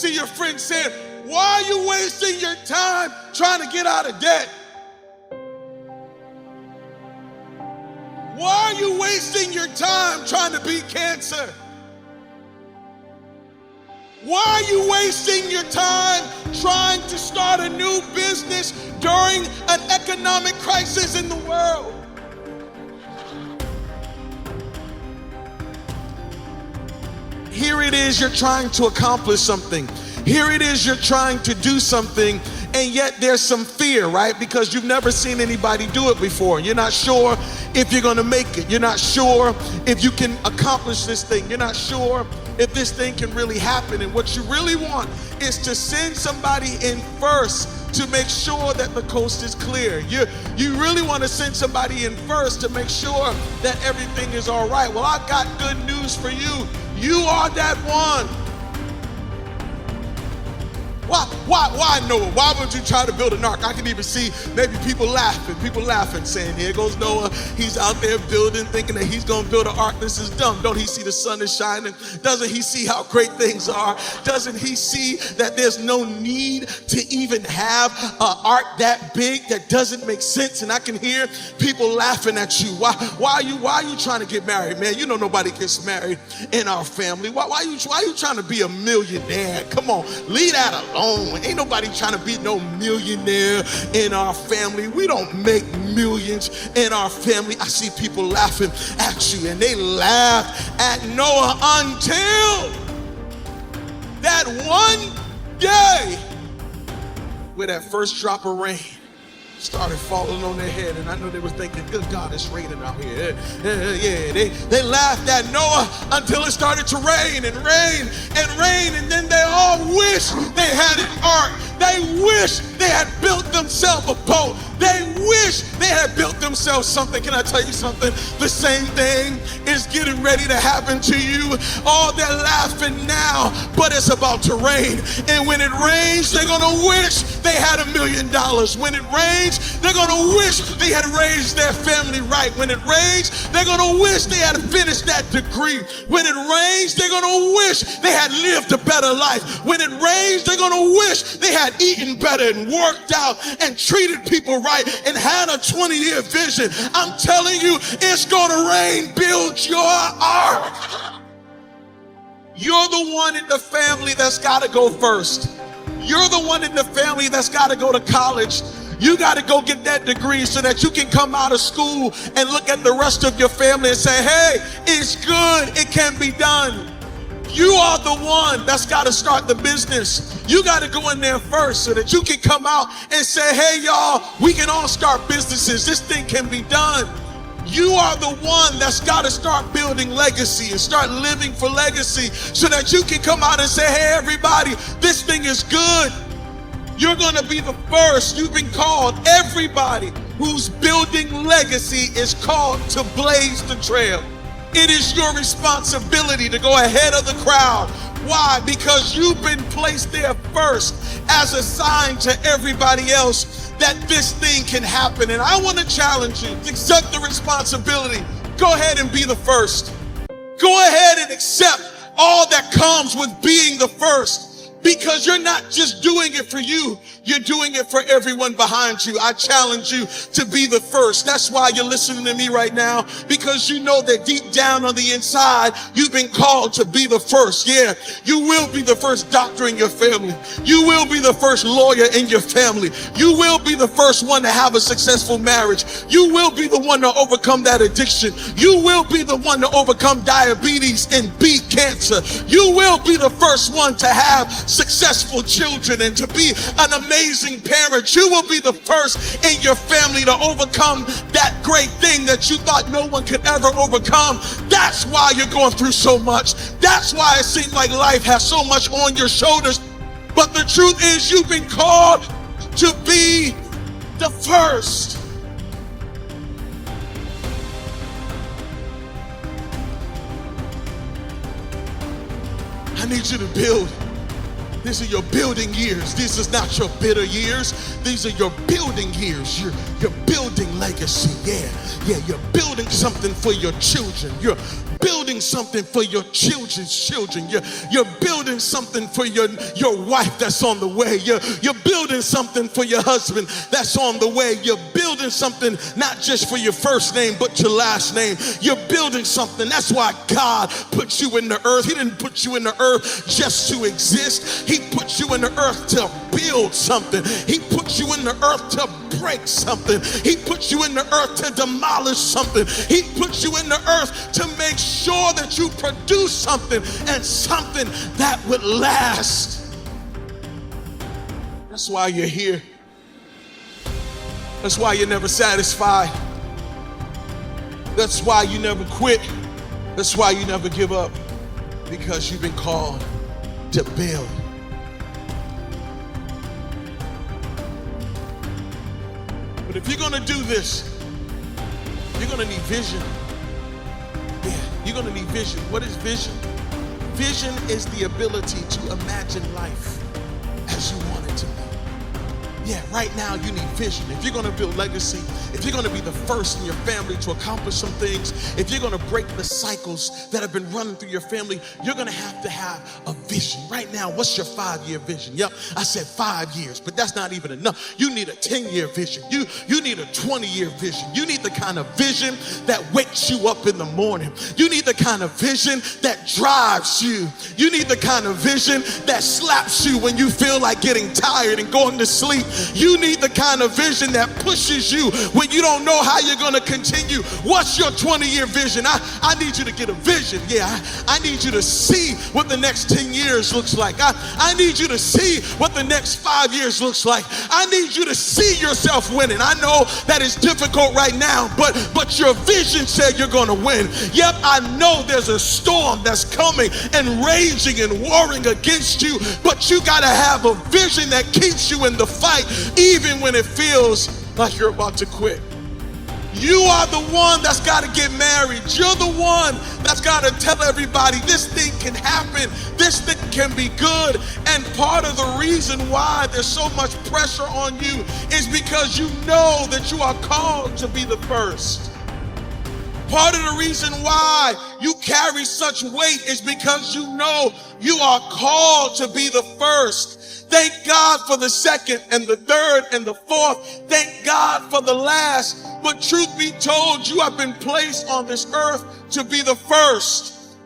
see your friend saying, why are you wasting your time trying to get out of debt? Why are you wasting your time trying to beat cancer? Why are you wasting your time trying to start a new business during an economic crisis in the world? Here it is, you're trying to accomplish something. Here it is, you're trying to do something, and yet there's some fear, right? Because you've never seen anybody do it before. You're not sure if you're gonna make it. You're not sure if you can accomplish this thing. You're not sure if this thing can really happen. And what you really want is to send somebody in first to make sure that the coast is clear. You really want to send somebody in first to make sure that everything is all right. Well, I've got good news for you. You are that one. Why Noah? Why would you try to build an ark? I can even see maybe people laughing, saying, here goes Noah. He's out there building, thinking that he's gonna build an ark. This is dumb. Don't he see the sun is shining? Doesn't he see how great things are? Doesn't he see that there's no need to even have an ark that big? That doesn't make sense. And I can hear people laughing at you. Why are you trying to get married, man? You know nobody gets married in our family. Why are you trying to be a millionaire? Come on, leave that alone. Ain't nobody trying to be no millionaire in our family. We don't make millions in our family. I see people laughing at you, and they laughed at Noah until that one day where that first drop of rain started falling on their head, and I know they were thinking, good God, it's raining out here. They laughed at Noah until it started to rain and rain and rain, and then they all wished they had an ark. They wish they had built themselves a boat. They wish they had built themselves something. Can I tell you something? The same thing is getting ready to happen to you. Oh, they're laughing now, but it's about to rain. And when it rains, they're gonna wish they had $1 million. When it rains, they're gonna wish they had raised their family right. When it rains, they're gonna wish they had finished that degree. When it rains, they're gonna wish they had lived a better life. When it rains, they're gonna wish they had eaten better and worked out and treated people right and had a 20-year vision. I'm telling you, it's gonna rain. Build your ark. You're the one in the family that's gotta go first. You're the one in the family that's gotta go to college. You gotta go get that degree so that you can come out of school and look at the rest of your family and say, hey, it's good, it can be done. You are the one that's got to start the business. You got to go in there first so that you can come out and say, hey, y'all, we can all start businesses. This thing can be done. You are the one that's got to start building legacy and start living for legacy so that you can come out and say, hey, everybody, this thing is good. You're going to be the first. You've been called. Everybody who's building legacy is called to blaze the trail. It is your responsibility to go ahead of the crowd. Why? Because you've been placed there first as a sign to everybody else that this thing can happen. And I want to challenge you to accept the responsibility. Go ahead and be the first. Go ahead and accept all that comes with being the first. Because you're not just doing it for you, you're doing it for everyone behind you. I challenge you to be the first. That's why you're listening to me right now, because you know that deep down on the inside, you've been called to be the first. Yeah, you will be the first doctor in your family. You will be the first lawyer in your family. You will be the first one to have a successful marriage. You will be the one to overcome that addiction. You will be the one to overcome diabetes and beat cancer. You will be the first one to have successful children and to be an amazing parent. You will be the first in your family to overcome that great thing that you thought no one could ever overcome. That's why you're going through so much. That's why it seems like life has so much on your shoulders. But the truth is, you've been called to be the first. I need you to build. These are your building years. This is not your bitter years. These are your building years. You're building legacy. Yeah, you're building something for your children. You're building something for your children's children. You're building something for your wife that's on the way. You're building something for your husband that's on the way. You're building something not just for your first name, but your last name. You're building something. That's why God put you in the earth. He didn't put you in the earth just to exist. He put you in the earth to build something. He put you in the earth to break something. He put you in the earth to demolish something. He put you in the earth to make sure that you produce something, and something that would last. That's why you're here. That's why you're never satisfied. That's why you never quit. That's why you never give up, because you've been called to build. But if you're gonna do this, you're gonna need vision. Yeah, you're gonna need vision. What is vision? Vision is the ability to imagine life as you want it to be. Yeah, right now you need vision. If you're gonna build legacy, if you're gonna be the first in your family to accomplish some things, if you're gonna break the cycles that have been running through your family, you're gonna have to have a vision. Right now, what's your 5-year vision? Yep, I said 5 years, but that's not even enough. You need a 10-year vision. You need a 20-year vision. You need the kind of vision that wakes you up in the morning. You need the kind of vision that drives you. You need the kind of vision that slaps you when you feel like getting tired and going to sleep. You need the kind of vision that pushes you when you don't know how you're going to continue. What's your 20-year vision? I need you to get a vision. Yeah, I need you to see what the next 10 years looks like. I need you to see what the next 5 years looks like. I need you to see yourself winning. I know that it's difficult right now, but your vision said you're going to win. Yep, I know there's a storm that's coming and raging and warring against you, but you got to have a vision that keeps you in the fight, even when it feels like you're about to quit. You are the one that's got to get married. You're the one that's got to tell everybody this thing can happen. This thing can be good. And part of the reason why there's so much pressure on you is because you know that you are called to be the first. Part of the reason why you carry such weight is because you know you are called to be the first. Thank God for the second and the third and the fourth. Thank God for the last. But truth be told, you have been placed on this earth to be the first.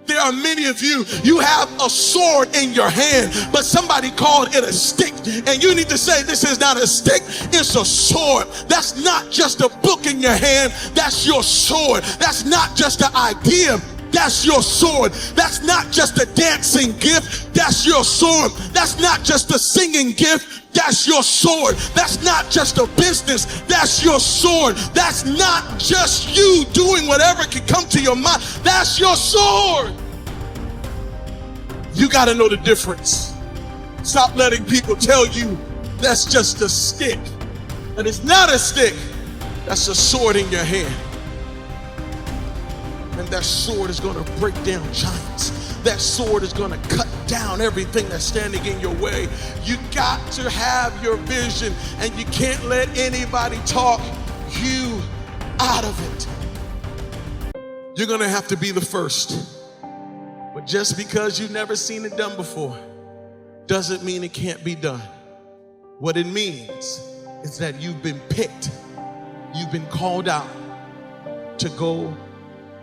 There are many of you, you have a sword in your hand, but somebody called it a stick. And you need to say, this is not a stick, it's a sword. That's not just a book in your hand, that's your sword. That's not just an idea, that's your sword. That's not just a dancing gift, that's your sword. That's not just a singing gift, that's your sword. That's not just a business, that's your sword. That's not just you doing whatever can come to your mind, that's your sword. You got to know the difference. Stop letting people tell you that's just a stick. And it's not a stick, that's a sword in your hand. And that sword is going to break down giants. That sword is going to cut down everything that's standing in your way. You got to have your vision, and you can't let anybody talk you out of it. You're going to have to be the first. But just because you've never seen it done before doesn't mean it can't be done. What it means is that you've been picked. You've been called out to go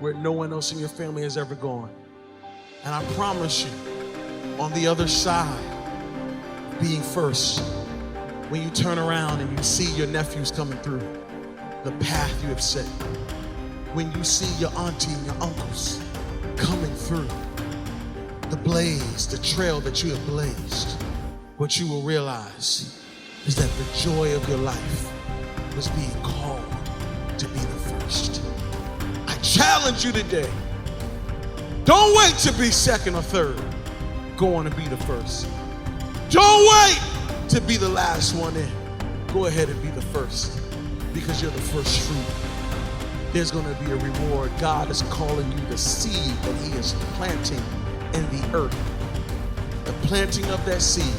where no one else in your family has ever gone. And I promise you, on the other side, being first, when you turn around and you see your nephews coming through, the path you have set, when you see your auntie and your uncles coming through, the blaze, the trail that you have blazed, what you will realize is that the joy of your life was being called to be the first. I challenge you today. Don't wait to be second or third. Go on and be the first. Don't wait to be the last one in. Go ahead and be the first, because you're the first fruit. There's going to be a reward. God is calling you the seed that He is planting in the earth. The planting of that seed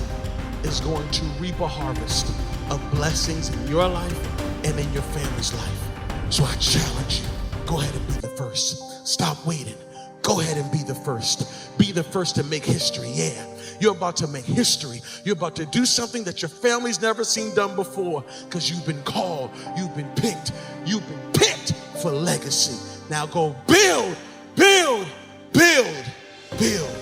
is going to reap a harvest of blessings in your life and in your family's life. So I challenge you, go ahead and be the first. Stop waiting. Go ahead and be the first. Be the first to make history. Yeah, you're about to make history. You're about to do something that your family's never seen done before, because you've been called, you've been picked for legacy. Now go build, build, build, build.